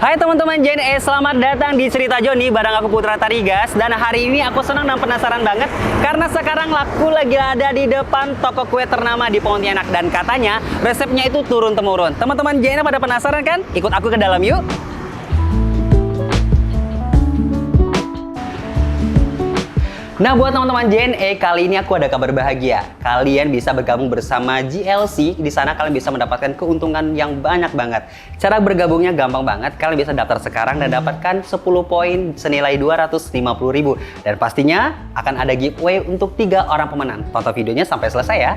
Hai teman-teman JNE, selamat datang di Cerita Joni bareng aku Putra Tarigas. Dan hari ini aku senang dan penasaran banget karena sekarang aku lagi ada di depan toko kue ternama di Pontianak. Dan katanya resepnya itu turun-temurun. Teman-teman JNE pada penasaran kan? Ikut aku ke dalam yuk. Nah, buat teman-teman JNE, kali ini aku ada kabar bahagia. Kalian bisa bergabung bersama GLC. Di sana kalian bisa mendapatkan keuntungan yang banyak banget. Cara bergabungnya gampang banget. Kalian bisa daftar sekarang dan dapatkan 10 poin senilai 250.000. Dan pastinya akan ada giveaway untuk 3 orang pemenang. Tonton videonya sampai selesai ya.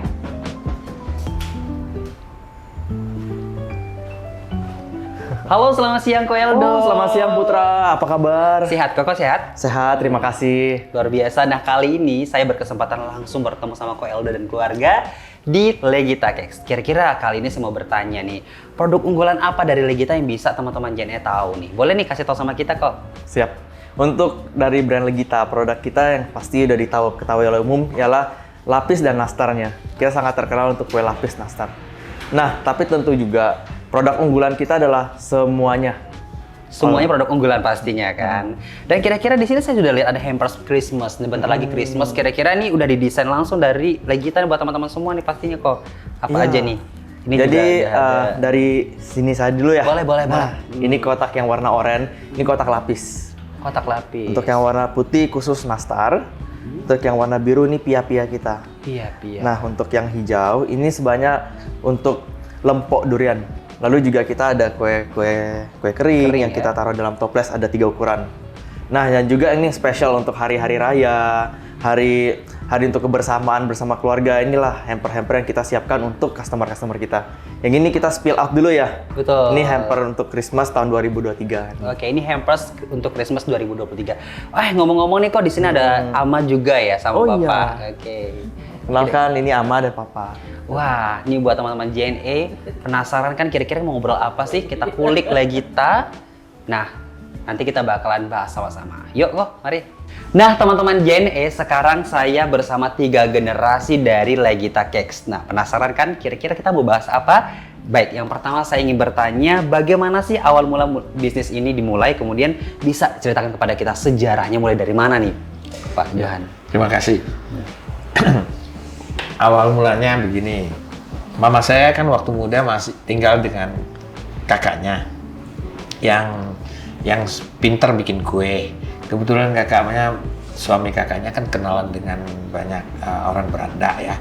Halo, selamat siang Ko Eldo. Selamat siang Putra, apa kabar? Sehat, Koko sehat? Sehat, terima kasih. Luar biasa. Nah, kali ini saya berkesempatan langsung bertemu sama Ko Eldo dan keluarga di Legita Cakes. Kira-kira kali ini saya mau bertanya nih, produk unggulan apa dari Legita yang bisa teman-teman JNE tahu nih? Boleh nih kasih tahu sama kita kok. Siap. Untuk dari brand Legita, produk kita yang pasti udah ketahui oleh umum ialah lapis dan nastarnya. Kita sangat terkenal untuk kue lapis nastar. Nah, tapi tentu juga produk unggulan kita adalah semuanya. Semuanya produk unggulan pastinya kan. Dan kira-kira di sini saya sudah lihat ada hampers Christmas. Nih bentar lagi Christmas. Kira-kira ini udah didesain langsung dari Legita buat teman-teman semua nih pastinya kok. Apa aja nih? Ini jadi juga dari sini saya dulu ya. Boleh. Ini kotak yang warna oranye, ini kotak lapis. Kotak lapis. Untuk yang warna putih khusus nastar. Untuk yang warna biru ini pia-pia kita. Pia-pia. Nah, untuk yang hijau ini sebanyak untuk lempok durian. Lalu juga kita ada kue kering yang kita taruh dalam toples, ada 3 ukuran. Nah, dan juga ini spesial untuk hari-hari raya, hari untuk kebersamaan bersama keluarga. Inilah hamper-hamper yang kita siapkan untuk customer-customer kita. Yang ini kita spill out dulu ya. Betul. Ini hamper untuk Christmas tahun 2023. Oke, ini hampers untuk Christmas 2023. Ngomong-ngomong nih kok di sini ada Ama juga ya sama Bapak. Iya. Oke. Kenalkan, ini Ama dan Papa. Wah, ini buat teman-teman JNE penasaran kan kira-kira mau ngobrol apa sih? Kita kulik Legita. Nah, nanti kita bakalan bahas sama-sama. Yuk kok, mari. Nah, teman-teman JNE, sekarang saya bersama 3 generasi dari Legita Cakes. Nah, penasaran kan kira-kira kita mau bahas apa? Baik, yang pertama saya ingin bertanya bagaimana sih awal mula bisnis ini dimulai, kemudian bisa ceritakan kepada kita sejarahnya mulai dari mana nih, Pak Johan? Terima kasih. Awal mulanya begini, mama saya kan waktu muda masih tinggal dengan kakaknya yang pintar bikin kue. Kebetulan suami kakaknya kan kenalan dengan banyak orang Belanda ya.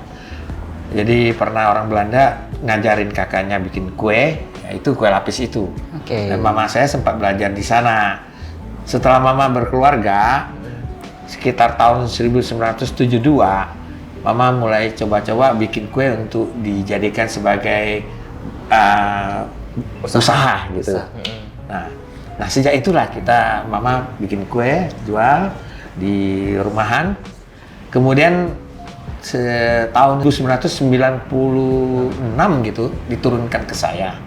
Jadi pernah orang Belanda ngajarin kakaknya bikin kue, yaitu kue lapis itu. Oke. Dan mama saya sempat belajar di sana. Setelah mama berkeluarga, sekitar tahun 1972, Mama mulai coba-coba bikin kue untuk dijadikan sebagai usaha gitu. Nah, sejak itulah Mama bikin kue, jual di rumahan. Kemudian tahun 1996 gitu diturunkan ke saya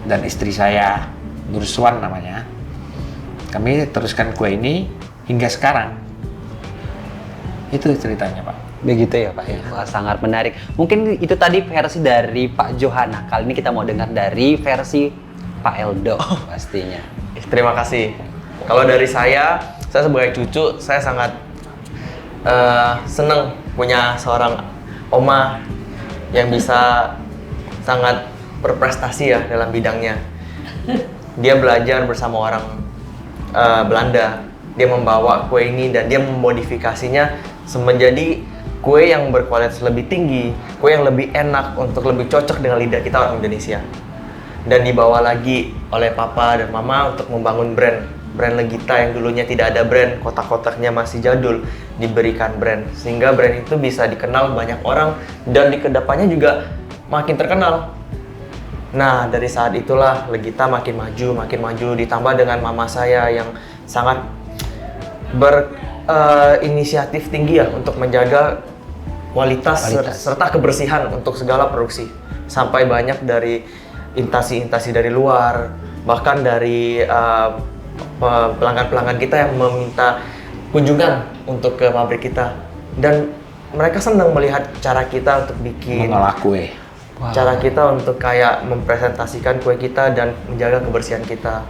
dan istri saya, Nurswan namanya. Kami teruskan kue ini hingga sekarang. Itu ceritanya, Pak. Begitu ya Pak ya. Wah, sangat menarik. Mungkin itu tadi versi dari Pak Johan. Kali ini kita mau dengar dari versi Pak Eldo pastinya. Terima kasih. Kalau dari saya sebagai cucu, saya sangat senang punya seorang oma yang bisa sangat berprestasi ya dalam bidangnya. Dia belajar bersama orang Belanda. Dia membawa kue ini dan dia memodifikasinya menjadi kue yang berkualitas lebih tinggi, kue yang lebih enak untuk lebih cocok dengan lidah kita orang Indonesia. Dan dibawa lagi oleh Papa dan Mama untuk membangun brand Legita yang dulunya tidak ada brand, kotak-kotaknya masih jadul, diberikan brand. Sehingga brand itu bisa dikenal banyak orang dan di kedepannya juga makin terkenal. Nah, dari saat itulah Legita makin maju, ditambah dengan Mama saya yang sangat berinisiatif tinggi ya untuk menjaga kualitas. Serta kebersihan untuk segala produksi. Sampai banyak dari intasi-intasi dari luar, bahkan dari pelanggan-pelanggan kita yang meminta kunjungan untuk ke pabrik kita. Dan mereka senang melihat cara kita untuk bikin mengolah kue. Cara kita untuk kayak mempresentasikan kue kita dan menjaga kebersihan kita.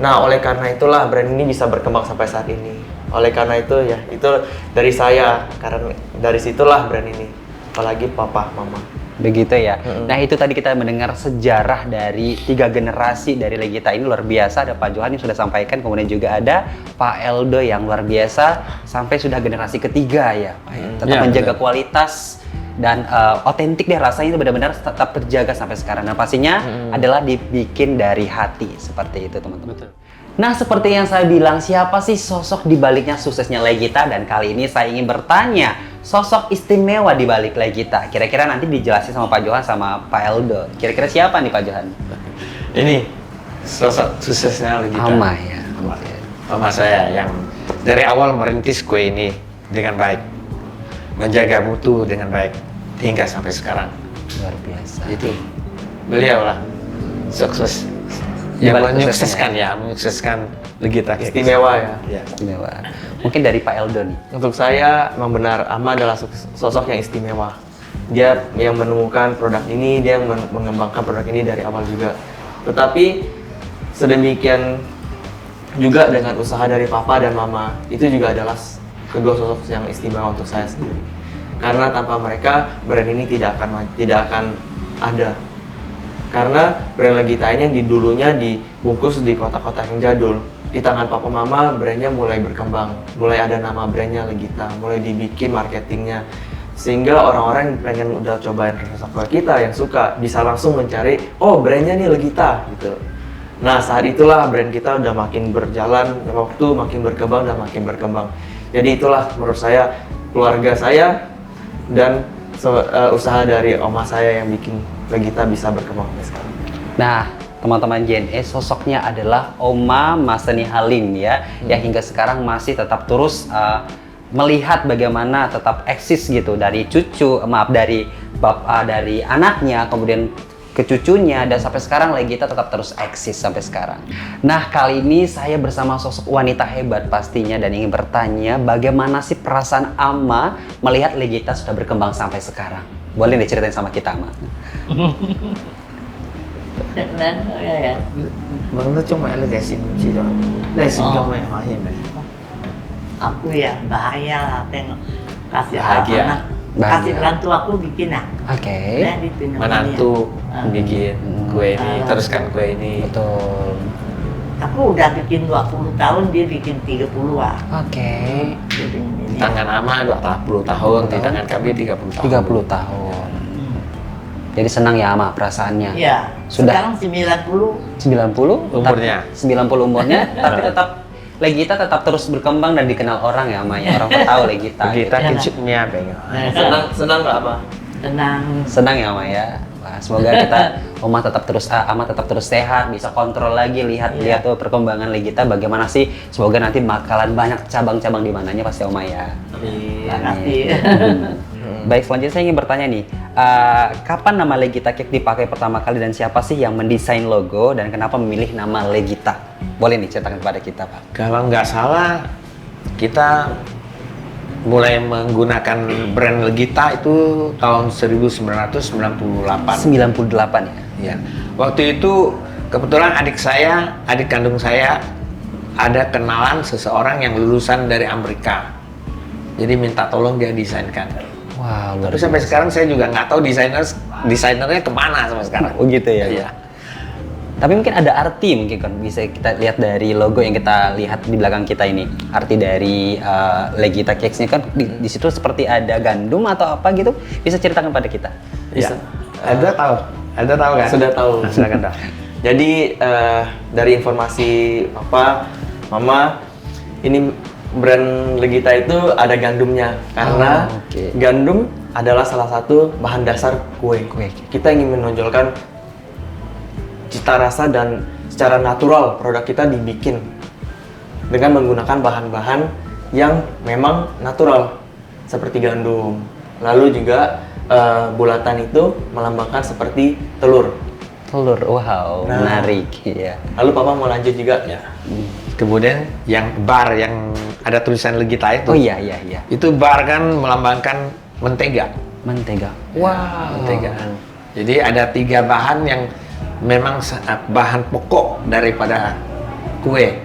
Nah, oleh karena itulah brand ini bisa berkembang sampai saat ini. Oleh karena itu ya, itu dari saya, karena dari situlah brand ini. Apalagi papa, mama. Begitu ya. Nah itu tadi kita mendengar sejarah dari 3 generasi dari Legita ini luar biasa. Ada Pak Johan yang sudah sampaikan, kemudian juga ada Pak Eldo yang luar biasa sampai sudah generasi ketiga ya Pak. Tetap menjaga kualitas dan otentik deh, rasanya itu benar-benar tetap terjaga sampai sekarang. Nah pastinya adalah dibikin dari hati seperti itu teman-teman. Nah seperti yang saya bilang, siapa sih sosok di baliknya suksesnya Legita? Dan kali ini saya ingin bertanya sosok istimewa di balik Legita. Kira-kira nanti dijelasin sama Pak Johan sama Pak Eldo. Kira-kira siapa nih Pak Johan? Ini sosok suksesnya Legita. Ama ya. Mama saya yang dari awal merintis kue ini dengan baik, menjaga mutu dengan baik hingga sampai sekarang. Luar biasa. Itu beliau lah sukses Di yang balik menyukseskan Legita Cakes. Istimewa ya. Ya. Istimewa. Mungkin dari Pak Eldo nih. Untuk saya, memang benar Ama adalah sosok yang istimewa. Dia yang menemukan produk ini, dia yang mengembangkan produk ini dari awal juga. Tetapi sedemikian juga dengan usaha dari papa dan mama, itu juga adalah kedua sosok yang istimewa untuk saya sendiri. Karena tanpa mereka, brand ini tidak akan ada. Karena brand Legita ini yang dulunya dibungkus di kotak-kotak yang jadul. Di tangan papa mama, brandnya mulai berkembang. Mulai ada nama brandnya Legita, mulai dibikin marketingnya. Sehingga orang-orang yang pengen udah cobain rasa kue kita yang suka, bisa langsung mencari, oh brandnya nih Legita gitu. Nah saat itulah brand kita udah makin berjalan, waktu makin berkembang dan makin berkembang. Jadi itulah menurut saya, keluarga saya, dan usaha dari oma saya yang bikin Legita bisa berkembang sampai sekarang. Nah, teman-teman JNE, sosoknya adalah Oma Maseni Halim ya, yang hingga sekarang masih tetap terus melihat bagaimana tetap eksis gitu dari dari anaknya, kemudian ke cucunya, dan sampai sekarang Legita tetap terus eksis sampai sekarang. Nah, kali ini saya bersama sosok wanita hebat pastinya dan ingin bertanya bagaimana sih perasaan Ama melihat Legita sudah berkembang sampai sekarang. Boleh diceritain sama kita, Ama? Bang cuma legacy kunci doang. Legacy kamu yang lain. Aku ya bahaya lah tengok kasih Bahagia. anak, kasih menantu aku bikin lah. Oke. Nah, di tengok Menantu dia. bikin kue ini, teruskan kue ini. Betul. Aku udah bikin 20 tahun, dia bikin 30 lah. Oke. Dia bikin Di ini. tangan Ama 20 tahun, di tangan kami 30 tahun. 30 tahun. Jadi senang ya Ama perasaannya. Iya. Sudah. Sekarang 90. 90 Umurnya. 90 umurnya, tapi tetap Legita tetap terus berkembang dan dikenal orang ya Ama ya. Orang tahu Legita. Kita gitu. kicipnya pengen. Senang nggak apa? Tenang. Senang ya Ama ya. Wah, semoga kita Ama tetap terus sehat, bisa kontrol lagi lihat tuh perkembangan Legita bagaimana sih. Semoga nanti bakalan banyak cabang-cabang di mananya pasti Ama ya. Nanti. Baik, selanjutnya saya ingin bertanya nih, kapan nama Legita Cake dipakai pertama kali dan siapa sih yang mendesain logo dan kenapa memilih nama Legita? Boleh nih ceritakan kepada kita, Pak. Kalau nggak salah, kita mulai menggunakan brand Legita itu tahun 1998. 98 ya? Ya. Waktu itu kebetulan adik kandung saya ada kenalan seseorang yang lulusan dari Amerika. Jadi minta tolong dia desainkan. Wow, luar Tapi sampai sekarang saya juga nggak tahu desainernya kemana sampai sekarang. Oh gitu ya? Iya. Tapi mungkin ada arti mungkin kan bisa kita lihat dari logo yang kita lihat di belakang kita ini. Arti dari Legita Cakes-nya kan di situ seperti ada gandum atau apa gitu. Bisa ceritakan pada kita? Iya. Ada tahu kan? Sudah tahu. Silakan tahu. Jadi dari informasi papa, mama, ini brand Legita itu ada gandumnya karena oke. gandum adalah salah satu bahan dasar kue. Kita ingin menonjolkan cita rasa dan secara natural produk kita dibikin dengan menggunakan bahan-bahan yang memang natural seperti gandum. Lalu juga bulatan itu melambangkan seperti telur. Telur, wow, Nah. menarik ya. Lalu papa mau lanjut juga Ya. Kemudian yang bar yang ada tulisan Legita itu. Oh iya. Itu bar kan melambangkan mentega. Mentega. Wow. Mentega. Jadi ada 3 bahan yang memang bahan pokok daripada kue.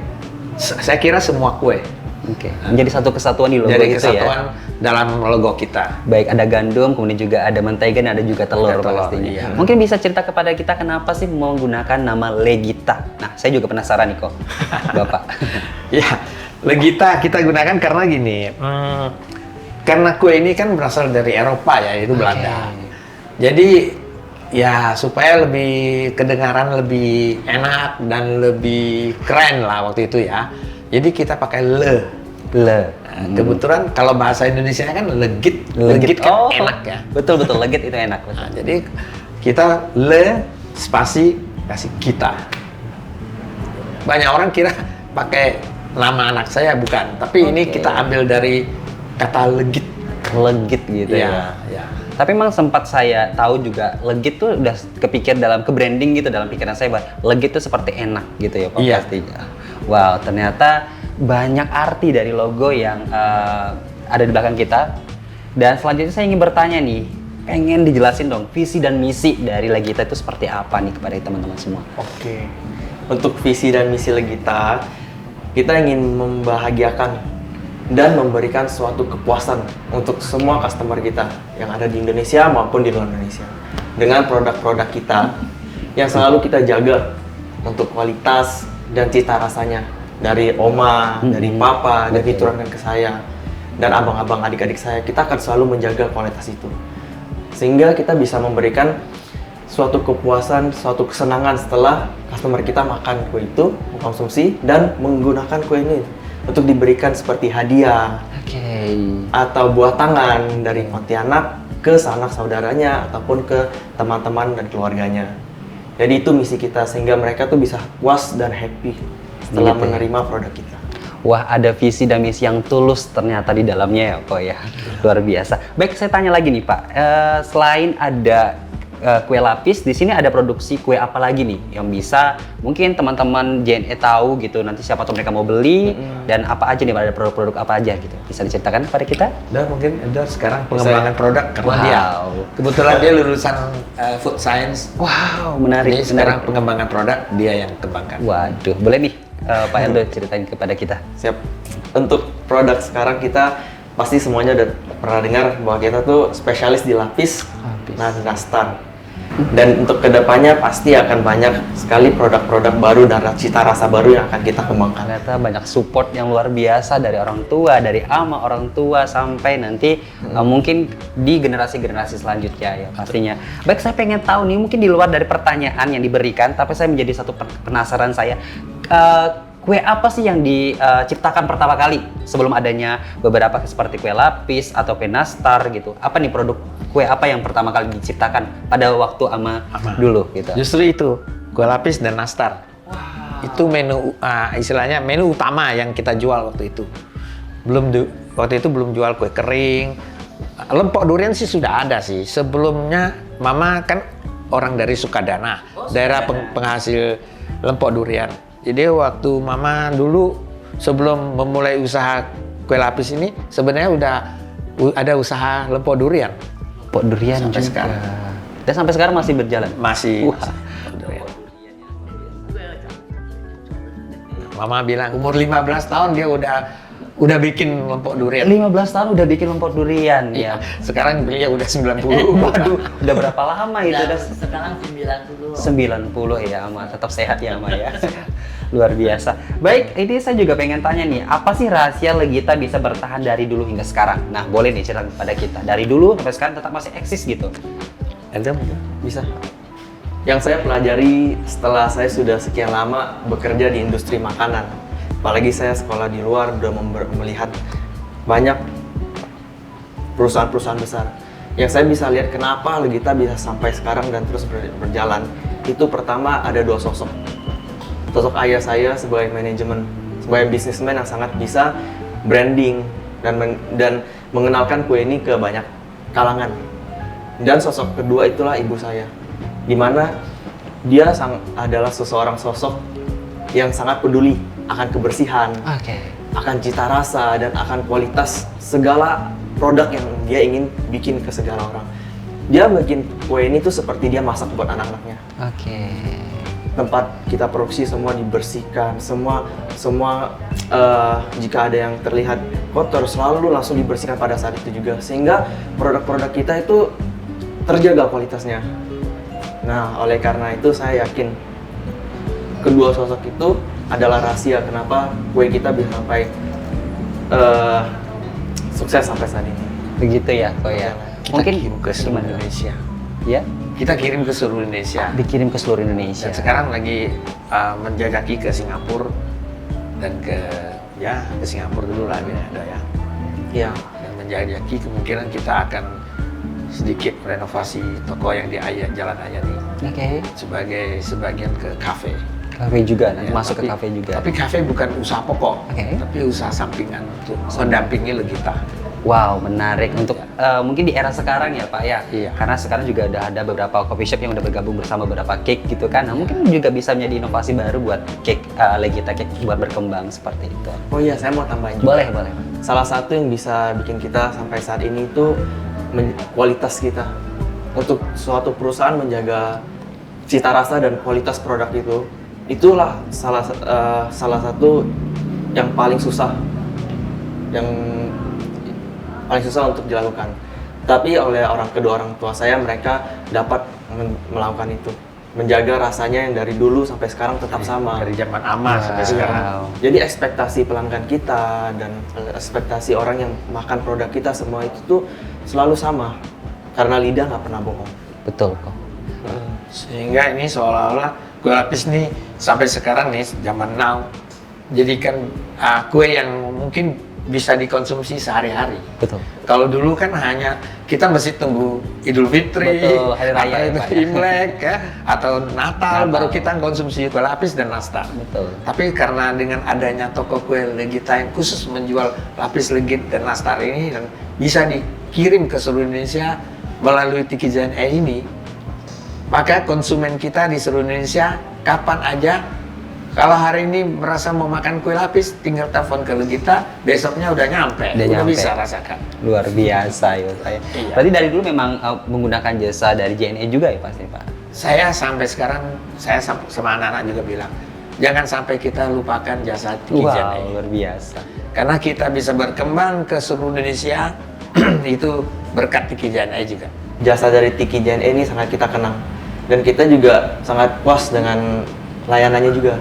Saya kira semua kue. Oke. Menjadi satu kesatuan di logo Jadi itu kesatuan ya. dalam logo kita. Baik, ada gandum, kemudian juga ada mentega dan ada juga telur, Ada telur, pastinya. iya. Mungkin bisa cerita kepada kita kenapa sih menggunakan nama Legita? Nah, saya juga penasaran nih kok, Bapak. Ya, Legita kita gunakan karena gini, karena kue ini kan berasal dari Eropa ya, itu Belanda. Jadi ya supaya lebih kedengaran lebih enak dan lebih keren lah waktu itu ya. Jadi kita pakai le. Nah, kebetulan kalau bahasa Indonesia kan legit, legit kan enak ya. Betul betul, legit itu enak. Betul. Nah, jadi kita le spasi kasih kita. Banyak orang kira pakai nama anak saya bukan, tapi ini kita ambil dari kata legit. Legit gitu ya. Ya. Tapi memang sempat saya tahu juga legit tuh udah kepikir dalam ke branding gitu dalam pikiran saya bahwa legit tuh seperti enak gitu ya Pak. Iya. Pastinya. Wow, ternyata banyak arti dari logo yang ada di belakang kita. Dan selanjutnya saya ingin bertanya nih, pengen dijelasin dong visi dan misi dari Legita itu seperti apa nih kepada teman-teman semua. Oke. Untuk visi dan misi Legita, kita ingin membahagiakan dan memberikan suatu kepuasan untuk semua customer kita yang ada di Indonesia maupun di luar Indonesia dengan produk-produk kita yang selalu kita jaga untuk kualitas dan cita rasanya dari oma, dari papa, dan diturunkan ke saya dan abang-abang adik-adik saya. Kita akan selalu menjaga kualitas itu sehingga kita bisa memberikan suatu kepuasan, suatu kesenangan setelah customer kita makan kue itu, mengkonsumsi dan menggunakan kue ini untuk diberikan seperti hadiah atau buah tangan dari Pontianak ke sanak saudaranya ataupun ke teman-teman dan keluarganya. Jadi itu misi kita sehingga mereka tuh bisa puas dan happy setelah Gitu ya. menerima produk kita. Wah, ada visi dan misi yang tulus ternyata di dalamnya ya Pak ya. Luar biasa. Baik, saya tanya lagi nih Pak. Selain ada kue lapis, di sini ada produksi kue apa lagi nih yang bisa mungkin teman-teman JNE tahu gitu, nanti siapa tahu mereka mau beli dan apa aja nih, ada produk-produk apa aja gitu, bisa diceritakan kepada kita? Dan mungkin ada sekarang pengembangan produk karena Wow. dia kebetulan dia lulusan food science. Wow, menarik. Jadi sekarang pengembangan produk dia yang kembangkan. Waduh, boleh nih Pak Endo ceritain kepada kita. Siap. Untuk produk sekarang kita pasti semuanya udah pernah dengar bahwa kita tuh spesialis di lapis dan nastar. Dan untuk kedepannya pasti akan banyak sekali produk-produk baru dan cita rasa baru yang akan kita kembangkan. Ternyata banyak support yang luar biasa dari orang tua, dari ama orang tua sampai nanti mungkin di generasi-generasi selanjutnya ya pastinya. Baik, saya pengen tahu nih, mungkin di luar dari pertanyaan yang diberikan, tapi saya menjadi satu penasaran saya. Kue apa sih yang diciptakan pertama kali sebelum adanya beberapa seperti kue lapis atau kue nastar gitu? Apa nih produk kue apa yang pertama kali diciptakan pada waktu ama dulu gitu? Justru itu kue lapis dan nastar. Itu menu istilahnya menu utama yang kita jual waktu itu. Waktu itu belum jual kue kering. Lempok durian sih sudah ada sih. Sebelumnya Mama kan orang dari Sukadana, daerah penghasil lempok durian. Jadi waktu Mama dulu sebelum memulai usaha kue lapis ini sebenarnya udah ada usaha lempok durian. Lempok durian Sampai juga. sekarang. Dan sampai sekarang masih berjalan? Masih. Wah. Durian. Mama bilang umur 15 tahun dia udah bikin lempok durian. 15 tahun udah bikin lempok durian ya. Sekarang beliau udah 90. Waduh, udah berapa lama itu? Udah Sekarang 90. 90 ya, Ama. Tetap sehat ya, Ama ya. Luar biasa. Baik, ini saya juga pengen tanya nih, apa sih rahasia Legita bisa bertahan dari dulu hingga sekarang? Nah, boleh nih cerita kepada kita. Dari dulu sampai sekarang tetap masih eksis gitu. Ada Bisa. Yang saya pelajari setelah saya sudah sekian lama bekerja di industri makanan, apalagi saya sekolah di luar udah melihat banyak perusahaan-perusahaan besar. Yang saya bisa lihat kenapa Legita bisa sampai sekarang dan terus berjalan, itu pertama ada dua sosok. Sosok ayah saya sebagai manajemen, sebagai bisnismen yang sangat bisa branding dan mengenalkan kue ini ke banyak kalangan. Dan sosok kedua itulah ibu saya, di mana dia adalah seseorang sosok yang sangat peduli akan kebersihan, akan cita rasa, dan akan kualitas segala produk yang dia ingin bikin ke segala orang. Dia bikin kue ini tuh seperti dia masak buat anak-anaknya. Oke. Tempat kita produksi semua dibersihkan, semua jika ada yang terlihat kotor selalu langsung dibersihkan pada saat itu juga, sehingga produk-produk kita itu terjaga kualitasnya. Nah, oleh karena itu saya yakin kedua sosok itu adalah rahasia kenapa kue kita bisa sampai sukses sampai saat ini. Begitu ya kok ya. Kita kirim ke seluruh Indonesia. Ya, Kita kirim ke seluruh Indonesia. dikirim ke seluruh Indonesia. Dan sekarang lagi menjajaki ke Singapura dan ke Singapura dulu lah ada ya. Iya. Dan menjajaki kemungkinan kita akan sedikit renovasi toko yang di Jalan Ayani Oke. sebagai sebagian ke kafe. Kafe juga, nanti Ya, masuk ke tapi- kafe juga. Tapi kafe bukan usaha pokok, Oke. tapi usaha sampingan untuk mendampingi Legita. Wow, menarik untuk mungkin di era sekarang ya Pak ya. Iya. Karena sekarang juga udah ada beberapa coffee shop yang udah bergabung bersama beberapa cake gitu kan. Nah, mungkin juga bisa menjadi inovasi baru buat cake Legita Cake buat berkembang seperti itu. Oh iya, saya mau tambahin juga. Boleh, boleh. Pak. Salah satu yang bisa bikin kita sampai saat ini itu kualitas kita. Untuk suatu perusahaan menjaga cita rasa dan kualitas produk itu, itulah salah satu yang paling susah untuk dilakukan. Tapi oleh kedua orang tua saya, mereka dapat melakukan itu, menjaga rasanya yang dari dulu sampai sekarang tetap sama. Dari zaman Ama sampai Wow. sekarang. Jadi ekspektasi pelanggan kita dan ekspektasi orang yang makan produk kita semua itu tuh selalu sama, karena lidah nggak pernah bohong. Betul kok. Sehingga ini seolah-olah kue lapis nih sampai sekarang nih zaman now jadikan kue yang mungkin bisa dikonsumsi sehari-hari. Betul. Kalau dulu kan hanya kita mesti tunggu Idul Fitri, Betul, hari raya atau ya, itu Pak, ya. Imlek ya, atau Natal, Natal. baru kita konsumsi kue lapis dan nastar. Betul. Tapi karena dengan adanya toko kue Legita yang khusus menjual lapis legit dan nastar ini dan bisa dikirim ke seluruh Indonesia melalui Tiki JNE ini, maka konsumen kita di seluruh Indonesia kapan aja kalau hari ini merasa mau makan kue lapis, tinggal telepon ke Legita, besoknya udah nyampe, Udah nyampe. bisa rasakan. Luar biasa ya saya. Iya. Berarti dari dulu memang menggunakan jasa dari JNE juga ya pasti Pak? Saya sampai sekarang, saya sama anak-anak juga bilang, jangan sampai kita lupakan jasa Tiki Wow, JNE. luar biasa. Karena kita bisa berkembang ke seluruh Indonesia, itu berkat Tiki JNE juga. Jasa dari Tiki JNE ini sangat kita kenang, dan kita juga sangat puas dengan layanannya juga.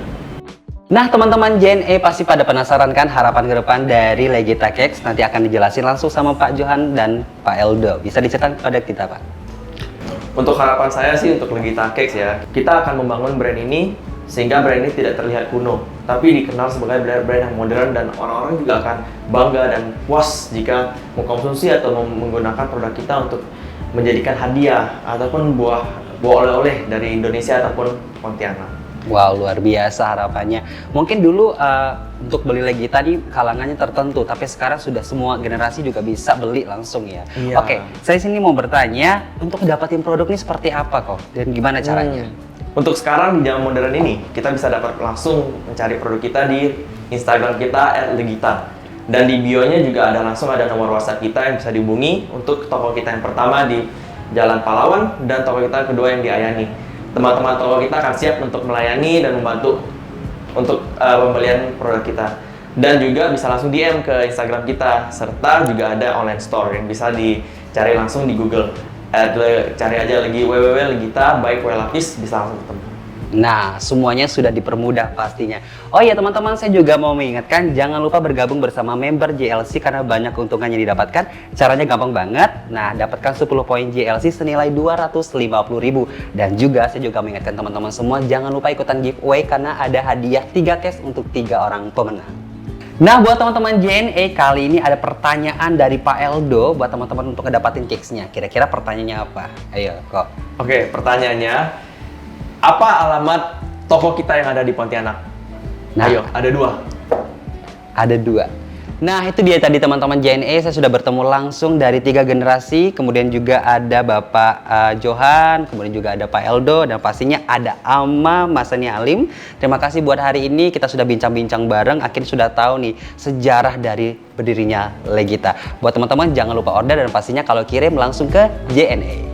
Nah, teman-teman JNE pasti pada penasaran kan harapan ke depan dari Legita Cakes, nanti akan dijelasin langsung sama Pak Johan dan Pak Eldo. Bisa diceritakan kepada kita, Pak? Untuk harapan saya sih untuk Legita Cakes ya, kita akan membangun brand ini sehingga brand ini tidak terlihat kuno, tapi dikenal sebagai brand yang modern, dan orang-orang juga akan bangga dan puas jika mengkonsumsi atau menggunakan produk kita untuk menjadikan hadiah ataupun buah oleh-oleh dari Indonesia ataupun Pontianak. Wow, luar biasa harapannya. Mungkin dulu untuk beli Legita nih kalangannya tertentu, tapi sekarang sudah semua generasi juga bisa beli langsung ya. Iya. Oke, saya sini mau bertanya, untuk dapatin produk ini seperti apa kok? Dan gimana caranya? Untuk sekarang di zaman modern ini, kita bisa dapat langsung mencari produk kita di Instagram kita @legita. Dan di bio-nya juga ada nomor WhatsApp kita yang bisa dihubungi untuk toko kita yang pertama di Jalan Pahlawan dan toko kita kedua yang di Ayani. Teman-teman toko kita akan siap untuk melayani dan membantu untuk pembelian produk kita. Dan juga bisa langsung DM ke Instagram kita, serta juga ada online store yang bisa dicari langsung di Google. Cari aja lagi www.legita by kue lapis, bisa langsung ketemu. Nah, semuanya sudah dipermudah pastinya. Oh iya teman-teman, saya juga mau mengingatkan, jangan lupa bergabung bersama member JLC karena banyak keuntungan yang didapatkan. Caranya gampang banget. Nah, dapatkan 10 poin JLC senilai 250.000. Dan juga saya juga mengingatkan teman-teman semua, jangan lupa ikutan giveaway karena ada hadiah 3 case untuk 3 orang pemenang. Nah, buat teman-teman JNE, kali ini ada pertanyaan dari Pak Eldo buat teman-teman untuk ngedapatin cakes-nya. Kira-kira pertanyaannya apa? Ayo, kok. Oke, pertanyaannya, apa alamat toko kita yang ada di Pontianak? Nah. Ayo, ada 2. Ada 2. Nah, itu dia tadi teman-teman JNE, saya sudah bertemu langsung dari 3 generasi, kemudian juga ada Bapak Johan, kemudian juga ada Pak Eldo, dan pastinya ada Ama Masani Alim. Terima kasih buat hari ini, kita sudah bincang-bincang bareng, akhirnya sudah tahu nih sejarah dari berdirinya Legita. Buat teman-teman jangan lupa order, dan pastinya kalau kirim langsung ke JNE.